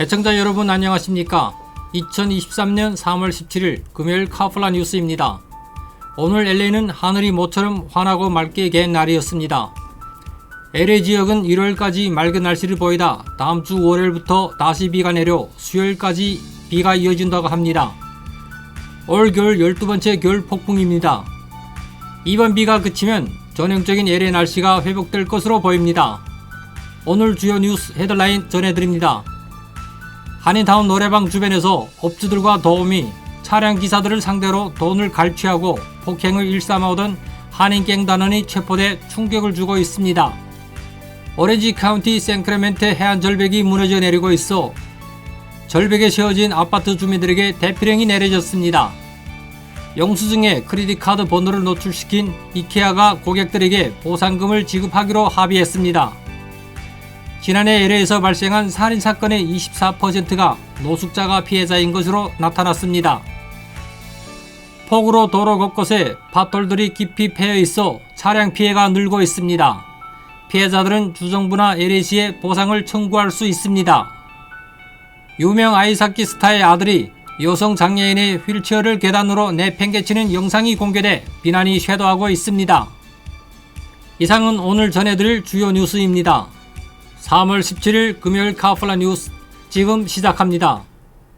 애청자 여러분 안녕하십니까? 2023년 3월 17일 금요일 카플라 뉴스입니다. 오늘 LA는 하늘이 모처럼 환하고 맑게 갠 날이었습니다. LA 지역은 1월까지 맑은 날씨를 보이다 다음주 월요일부터 다시 비가 내려 수요일까지 비가 이어진다고 합니다. 올 겨울 12번째 겨울 폭풍입니다. 이번 비가 그치면 전형적인 LA 날씨가 회복될 것으로 보입니다. 오늘 주요 뉴스 헤드라인 전해드립니다. 한인타운 노래방 주변에서 업주들과 도우미, 차량 기사들을 상대로 돈을 갈취하고 폭행을 일삼아오던 한인갱단원이 체포돼 충격을 주고 있습니다. 오렌지 카운티 샌크레멘토 해안 절벽이 무너져 내리고 있어 절벽에 세워진 아파트 주민들에게 대피령이 내려졌습니다. 영수증에 크레딧 카드 번호를 노출시킨 이케아가 고객들에게 보상금을 지급하기로 합의했습니다. 지난해 LA에서 발생한 살인사건의 24%가 노숙자가 피해자인 것으로 나타났습니다. 폭우로 도로 곳곳에 밭돌들이 깊이 패여 있어 차량 피해가 늘고 있습니다. 피해자들은 주정부나 LA시에 보상을 청구할 수 있습니다. 유명 아이사키 스타의 아들이 여성 장애인의 휠체어를 계단으로 내팽개치는 영상이 공개돼 비난이 쇄도하고 있습니다. 이상은 오늘 전해드릴 주요 뉴스입니다. 3월 17일 금요일 카플라 뉴스 지금 시작합니다.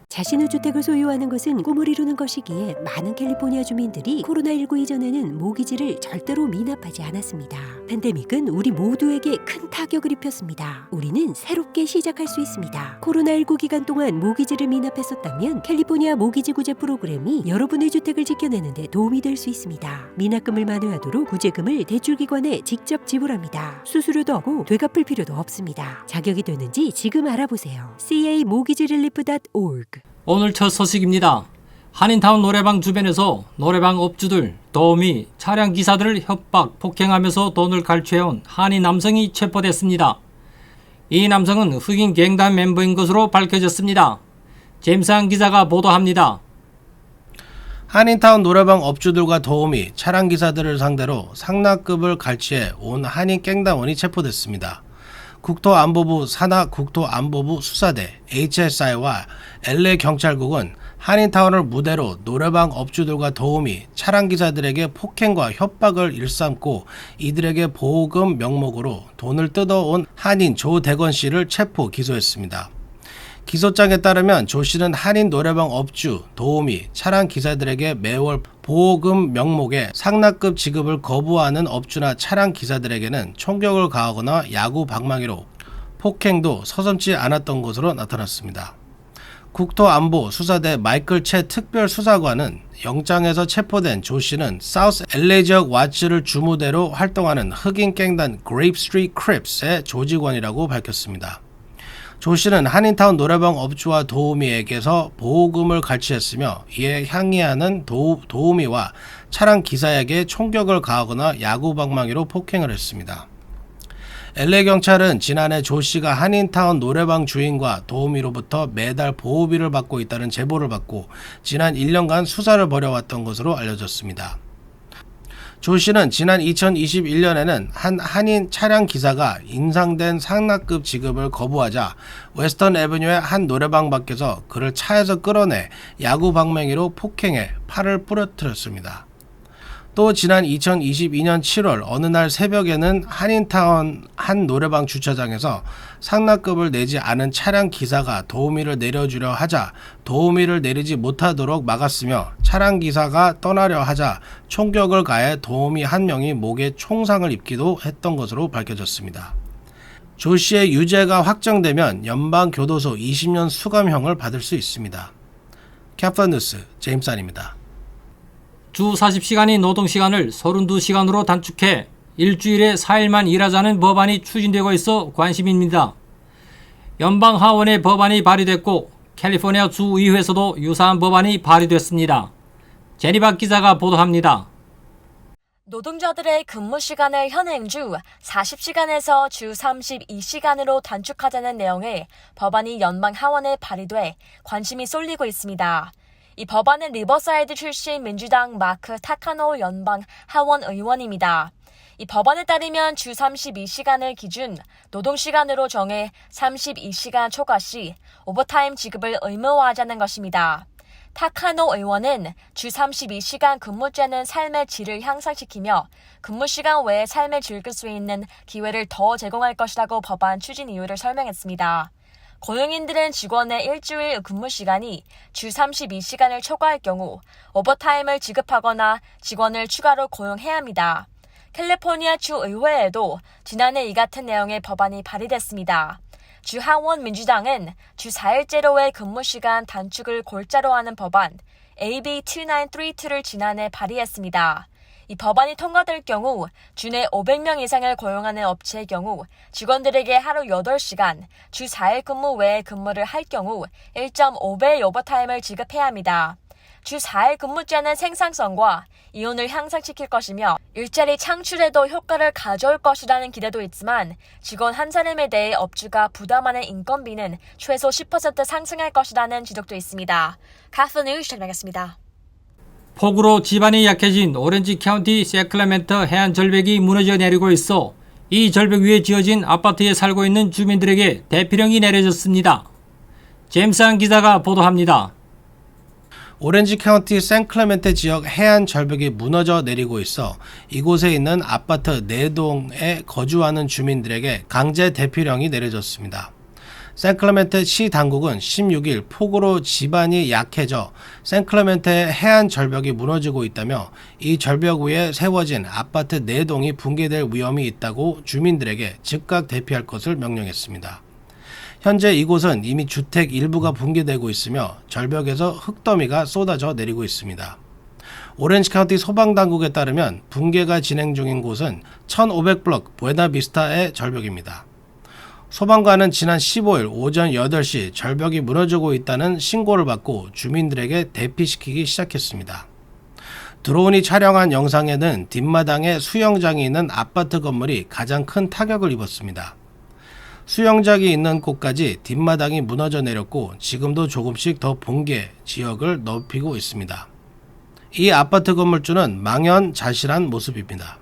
자신의 주택을 소유하는 것은 꿈을 이루는 것이기에 많은 캘리포니아 주민들이 코로나19 이전에는 모기지를 절대로 미납하지 않았습니다. 팬데믹은 우리 모두에게 큰 타격을 입혔습니다. 우리는 새롭게 시작할 수 있습니다. 코로나19 기간 동안 모기지를 미납했었다면 캘리포니아 모기지 구제 프로그램이 여러분의 주택을 지켜내는 데 도움이 될 수 있습니다. 미납금을 만회하도록 구제금을 대출기관에 직접 지불합니다. 수수료도 없고 되갚을 필요도 없습니다. 자격이 되는지 지금 알아보세요. camortgagerelief.org 오늘 첫 소식입니다. 한인타운 노래방 주변에서 노래방 업주들, 도우미, 차량 기사들을 협박, 폭행하면서 돈을 갈취해온 한인 남성이 체포됐습니다. 이 남성은 흑인 갱단 멤버인 것으로 밝혀졌습니다. 제임스한 기자가 보도합니다. 한인타운 노래방 업주들과 도우미, 차량 기사들을 상대로 상납급을 갈취해 온 한인 갱단원이 체포됐습니다. 국토안보부 산하 국토안보부 수사대 HSI와 LA 경찰국은 한인타운을 무대로 노래방 업주들과 도우미, 차량 기사들에게 폭행과 협박을 일삼고 이들에게 보호금 명목으로 돈을 뜯어온 한인 조대건 씨를 체포 기소했습니다. 기소장에 따르면 조 씨는 한인 노래방 업주, 도우미, 차량 기사들에게 매월 보호금 명목의 상납급 지급을 거부하는 업주나 차량 기사들에게는 총격을 가하거나 야구 방망이로 폭행도 서슴지 않았던 것으로 나타났습니다. 국토안보 수사대 마이클 채 특별수사관은 영장에서 체포된 조 씨는 사우스 LA 지역 와치를 주무대로 활동하는 흑인 갱단 그레이프 스트리트 크립스의 조직원이라고 밝혔습니다. 조 씨는 한인타운 노래방 업주와 도우미에게서 보호금을 갈취했으며 이에 항의하는 도우미와 차량 기사에게 총격을 가하거나 야구방망이로 폭행을 했습니다. LA 경찰은 지난해 조 씨가 한인타운 노래방 주인과 도우미로부터 매달 보호비를 받고 있다는 제보를 받고 지난 1년간 수사를 벌여왔던 것으로 알려졌습니다. 조 씨는 지난 2021년에는 한 한인 차량 기사가 인상된 상납급 지급을 거부하자 웨스턴 애버뉴의 한 노래방 밖에서 그를 차에서 끌어내 야구 방망이로 폭행해 팔을 부러뜨렸습니다. 또 지난 2022년 7월 어느 날 새벽에는 한인타운 한 노래방 주차장에서 상납급을 내지 않은 차량 기사가 도우미를 내려주려 하자 도우미를 내리지 못하도록 막았으며 차량 기사가 떠나려 하자 총격을 가해 도우미 한 명이 목에 총상을 입기도 했던 것으로 밝혀졌습니다. 조 씨의 유죄가 확정되면 연방교도소 20년 수감형을 받을 수 있습니다. 카플라 뉴스 제임스안입니다. 주 40시간인 노동시간을 32시간으로 단축해 일주일에 4일만 일하자는 법안이 추진되고 있어 관심입니다. 연방하원의 법안이 발의됐고 캘리포니아 주의회에서도 유사한 법안이 발의됐습니다. 제니박 기자가 보도합니다. 노동자들의 근무 시간을 현행 주 40시간에서 주 32시간으로 단축하자는 내용의 법안이 연방하원에 발의돼 관심이 쏠리고 있습니다. 이 법안은 리버사이드 출신 민주당 마크 타카노 연방 하원 의원입니다. 이 법안에 따르면 주 32시간을 기준 노동시간으로 정해 32시간 초과 시 오버타임 지급을 의무화하자는 것입니다. 타카노 의원은 주 32시간 근무제는 삶의 질을 향상시키며 근무시간 외에 삶을 즐길 수 있는 기회를 더 제공할 것이라고 법안 추진 이유를 설명했습니다. 고용인들은 직원의 일주일 근무시간이 주 32시간을 초과할 경우 오버타임을 지급하거나 직원을 추가로 고용해야 합니다. 캘리포니아주 의회에도 지난해 이 같은 내용의 법안이 발의됐습니다. 주 하원 민주당은 주 4일제로의 근무시간 단축을 골자로 하는 법안 AB 2932를 지난해 발의했습니다. 이 법안이 통과될 경우 주내 500명 이상을 고용하는 업체의 경우 직원들에게 하루 8시간, 주 4일 근무 외에 근무를 할 경우 1.5배의 오버타임을 지급해야 합니다. 주 4일 근무제는 생산성과 이윤을 향상시킬 것이며 일자리 창출에도 효과를 가져올 것이라는 기대도 있지만 직원 한 사람에 대해 업주가 부담하는 인건비는 최소 10% 상승할 것이라는 지적도 있습니다. 카플 뉴스 전하겠습니다. 폭우로 지반이 약해진 오렌지 카운티 세클라멘트 해안 절벽이 무너져 내리고 있어 이 절벽 위에 지어진 아파트에 살고 있는 주민들에게 대피령이 내려졌습니다. 제임스 기자가 보도합니다. 오렌지 카운티 샌클레멘테 지역 해안 절벽이 무너져 내리고 있어 이곳에 있는 아파트 4동에 거주하는 주민들에게 강제 대피령이 내려졌습니다. 샌클레멘테 시 당국은 16일 폭우로 지반이 약해져 샌클레멘테 해안 절벽이 무너지고 있다며 이 절벽 위에 세워진 아파트 4동이 붕괴될 위험이 있다고 주민들에게 즉각 대피할 것을 명령했습니다. 현재 이곳은 이미 주택 일부가 붕괴되고 있으며 절벽에서 흙더미가 쏟아져 내리고 있습니다. 오렌지 카운티 소방당국에 따르면 붕괴가 진행 중인 곳은 1500블럭 부에나비스타의 절벽입니다. 소방관은 지난 15일 오전 8시 절벽이 무너지고 있다는 신고를 받고 주민들에게 대피시키기 시작했습니다. 드론이 촬영한 영상에는 뒷마당에 수영장이 있는 아파트 건물이 가장 큰 타격을 입었습니다. 수영장이 있는 곳까지 뒷마당이 무너져 내렸고 지금도 조금씩 더 붕괴 지역을 넓히고 있습니다. 이 아파트 건물주는 망연자실한 모습입니다.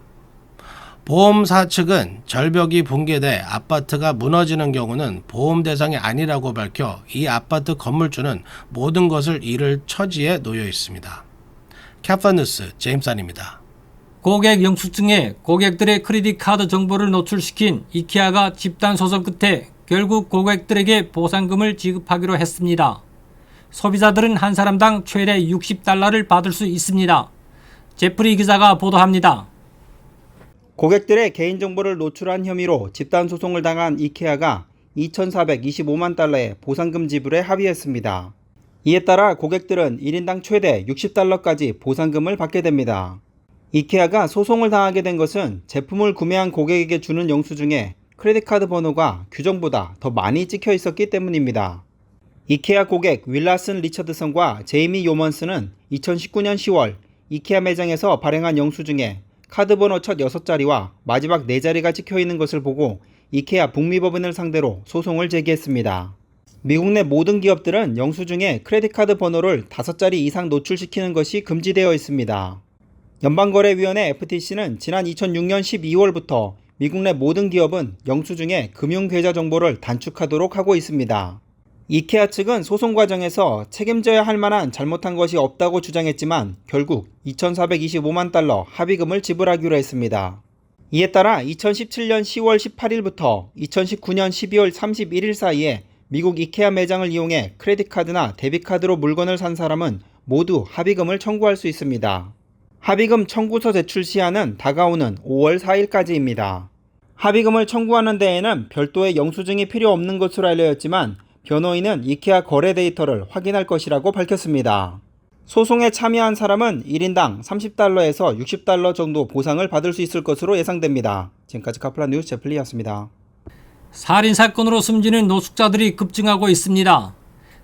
보험사 측은 절벽이 붕괴돼 아파트가 무너지는 경우는 보험 대상이 아니라고 밝혀 이 아파트 건물주는 모든 것을 잃을 처지에 놓여 있습니다. 캡파뉴스 제임산입니다. 고객 영수증에 고객들의 크레딧 카드 정보를 노출시킨 이케아가 집단 소송 끝에 결국 고객들에게 보상금을 지급하기로 했습니다. 소비자들은 한 사람당 최대 $60를 받을 수 있습니다. 제프리 기자가 보도합니다. 고객들의 개인정보를 노출한 혐의로 집단소송을 당한 이케아가 2,425만 달러의 보상금 지불에 합의했습니다. 이에 따라 고객들은 1인당 최대 $60까지 보상금을 받게 됩니다. 이케아가 소송을 당하게 된 것은 제품을 구매한 고객에게 주는 영수증에 크레딧카드 번호가 규정보다 더 많이 찍혀 있었기 때문입니다. 이케아 고객 윌라슨 리처드슨과 제이미 요먼스는 2019년 10월 이케아 매장에서 발행한 영수증에 카드 번호 첫 6자리와 마지막 4자리가 찍혀있는 것을 보고 이케아 북미법인을 상대로 소송을 제기했습니다. 미국 내 모든 기업들은 영수증에 크레딧카드 번호를 5자리 이상 노출시키는 것이 금지되어 있습니다. 연방거래위원회 FTC는 지난 2006년 12월부터 미국 내 모든 기업은 영수증에 금융계좌 정보를 단축하도록 하고 있습니다. 이케아 측은 소송 과정에서 책임져야 할 만한 잘못한 것이 없다고 주장했지만 결국 2,425만 달러 합의금을 지불하기로 했습니다. 이에 따라 2017년 10월 18일부터 2019년 12월 31일 사이에 미국 이케아 매장을 이용해 크레딧카드나 데비카드로 물건을 산 사람은 모두 합의금을 청구할 수 있습니다. 합의금 청구서 제출 시한은 다가오는 5월 4일까지입니다. 합의금을 청구하는 데에는 별도의 영수증이 필요 없는 것으로 알려졌지만 변호인은 이케아 거래 데이터를 확인할 것이라고 밝혔습니다. 소송에 참여한 사람은 1인당 $30에서 $60 정도 보상을 받을 수 있을 것으로 예상됩니다. 지금까지 카플란 뉴스 제플리였습니다. 살인사건으로 숨지는 노숙자들이 급증하고 있습니다.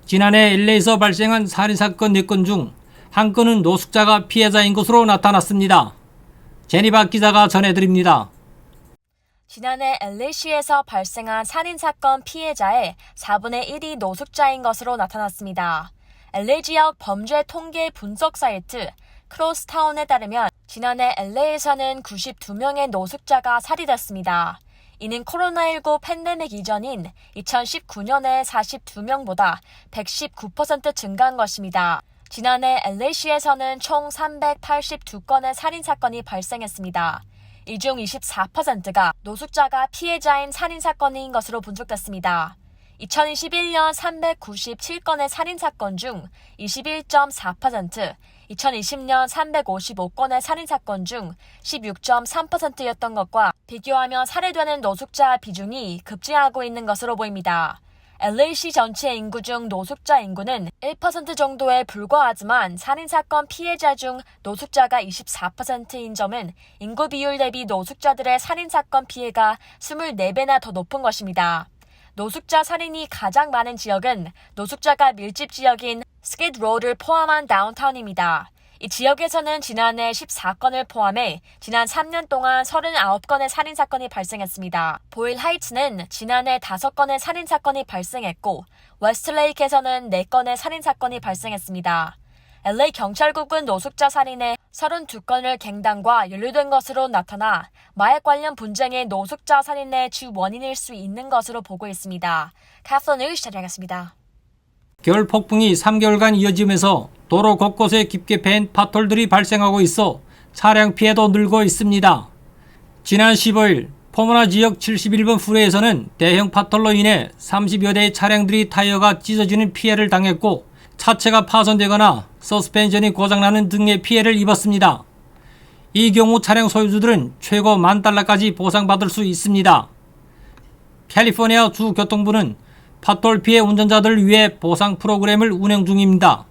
지난해 LA에서 발생한 살인사건 4건 중 한 건은 노숙자가 피해자인 것으로 나타났습니다. 제니바 기자가 전해드립니다. 지난해 LA시에서 발생한 살인사건 피해자의 4분의 1이 노숙자인 것으로 나타났습니다. LA 지역 범죄 통계 분석 사이트 크로스타운에 따르면 지난해 LA에서는 92명의 노숙자가 살해됐습니다. 이는 코로나19 팬데믹 이전인 2019년의 42명보다 119% 증가한 것입니다. 지난해 LA시에서는 총 382건의 살인사건이 발생했습니다. 이 중 24%가 노숙자가 피해자인 살인사건인 것으로 분석됐습니다. 2021년 397건의 살인사건 중 21.4%, 2020년 355건의 살인사건 중 16.3%였던 것과 비교하면 살해되는 노숙자 비중이 급증하고 있는 것으로 보입니다. LA시 전체 인구 중 노숙자 인구는 1% 정도에 불과하지만 살인사건 피해자 중 노숙자가 24%인 점은 인구 비율 대비 노숙자들의 살인사건 피해가 24배나 더 높은 것입니다. 노숙자 살인이 가장 많은 지역은 노숙자가 밀집 지역인 스키드로우를 포함한 다운타운입니다. 이 지역에서는 지난해 14건을 포함해 지난 3년 동안 39건의 살인사건이 발생했습니다. 보일 하이츠는 지난해 5건의 살인사건이 발생했고 웨스트레이크에서는 4건의 살인사건이 발생했습니다. LA 경찰국은 노숙자 살인의 32건을 갱단과 연루된 것으로 나타나 마약 관련 분쟁의 노숙자 살인의 주 원인일 수 있는 것으로 보고 있습니다. 카플러 뉴스 전해드리겠습니다. 겨울 폭풍이 3개월간 이어지면서 도로 곳곳에 깊게 패인 팟홀들이 발생하고 있어 차량 피해도 늘고 있습니다. 지난 15일 포모나 지역 71번 후레에서는 대형 팟홀로 인해 30여 대의 차량들이 타이어가 찢어지는 피해를 당했고 차체가 파손되거나 서스펜션이 고장나는 등의 피해를 입었습니다. 이 경우 차량 소유주들은 최고 $10,000까지 보상받을 수 있습니다. 캘리포니아 주 교통부는 팟홀 피해 운전자들을 위해 보상 프로그램을 운영 중입니다.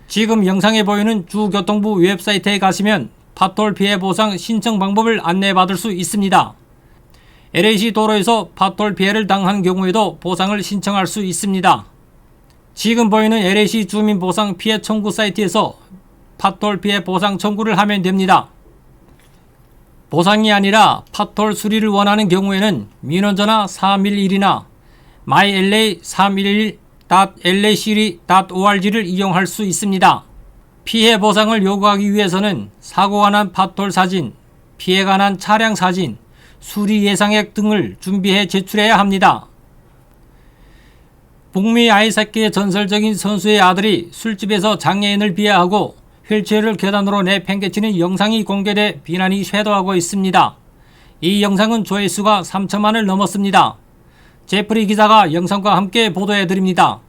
지금 영상에 보이는 주 교통부 웹사이트에 가시면 팟홀 피해 보상 신청 방법을 안내받을 수 있습니다. LA시 도로에서 팟홀 피해를 당한 경우에도 보상을 신청할 수 있습니다. 지금 보이는 LA시 주민보상 피해 청구 사이트에서 팟홀 피해 보상 청구를 하면 됩니다. 보상이 아니라 팟홀 수리를 원하는 경우에는 민원전화 311이나 myla311.lacity.org를 이용할 수 있습니다. 피해 보상을 요구하기 위해서는 사고가 난 팟홀 사진, 피해가 난 차량 사진, 수리 예상액 등을 준비해 제출해야 합니다. 북미 아이스하키의 전설적인 선수의 아들이 술집에서 장애인을 비하하고 휠체어를 계단으로 내팽개치는 영상이 공개돼 비난이 쇄도하고 있습니다. 이 영상은 조회수가 3천만을 넘었습니다. 제프리 기자가 영상과 함께 보도해드립니다.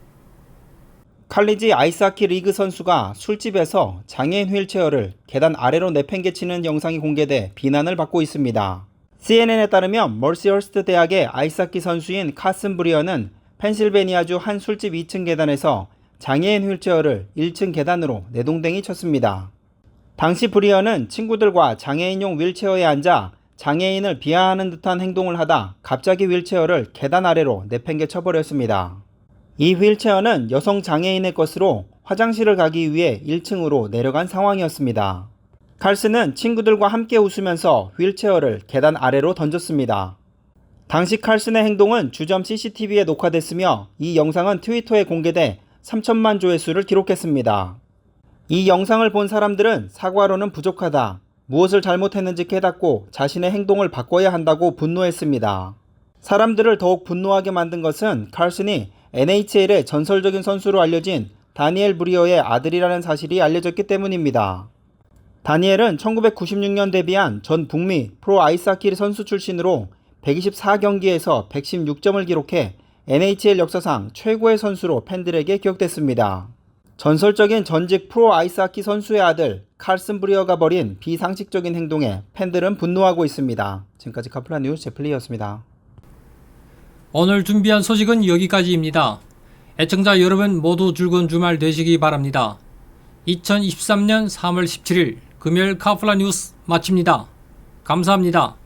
칼리지 아이스하키 리그 선수가 술집에서 장애인 휠체어를 계단 아래로 내팽개치는 영상이 공개돼 비난을 받고 있습니다. CNN에 따르면 멀시허스트 대학의 아이스하키 선수인 카슨 브리어는 펜실베니아주 한 술집 2층 계단에서 장애인 휠체어를 1층 계단으로 내동댕이 쳤습니다. 당시 브리어는 친구들과 장애인용 휠체어에 앉아 장애인을 비하하는 듯한 행동을 하다 갑자기 휠체어를 계단 아래로 내팽개쳐 버렸습니다. 이 휠체어는 여성 장애인의 것으로 화장실을 가기 위해 1층으로 내려간 상황이었습니다. 칼슨은 친구들과 함께 웃으면서 휠체어를 계단 아래로 던졌습니다. 당시 칼슨의 행동은 주점 CCTV에 녹화됐으며 이 영상은 트위터에 공개돼 3천만 조회수를 기록했습니다. 이 영상을 본 사람들은 사과로는 부족하다, 무엇을 잘못했는지 깨닫고 자신의 행동을 바꿔야 한다고 분노했습니다. 사람들을 더욱 분노하게 만든 것은 칼슨이 NHL의 전설적인 선수로 알려진 다니엘 브리어의 아들이라는 사실이 알려졌기 때문입니다. 다니엘은 1996년 데뷔한 전 북미 프로 아이스하키 선수 출신으로 124경기에서 116점을 기록해 NHL 역사상 최고의 선수로 팬들에게 기억됐습니다. 전설적인 전직 프로 아이스하키 선수의 아들 칼슨 브리어가 벌인 비상식적인 행동에 팬들은 분노하고 있습니다. 지금까지 카플라 뉴스 제플리였습니다. 오늘 준비한 소식은 여기까지입니다. 애청자 여러분 모두 즐거운 주말 되시기 바랍니다. 2023년 3월 17일 금요일 카플라 뉴스 마칩니다. 감사합니다.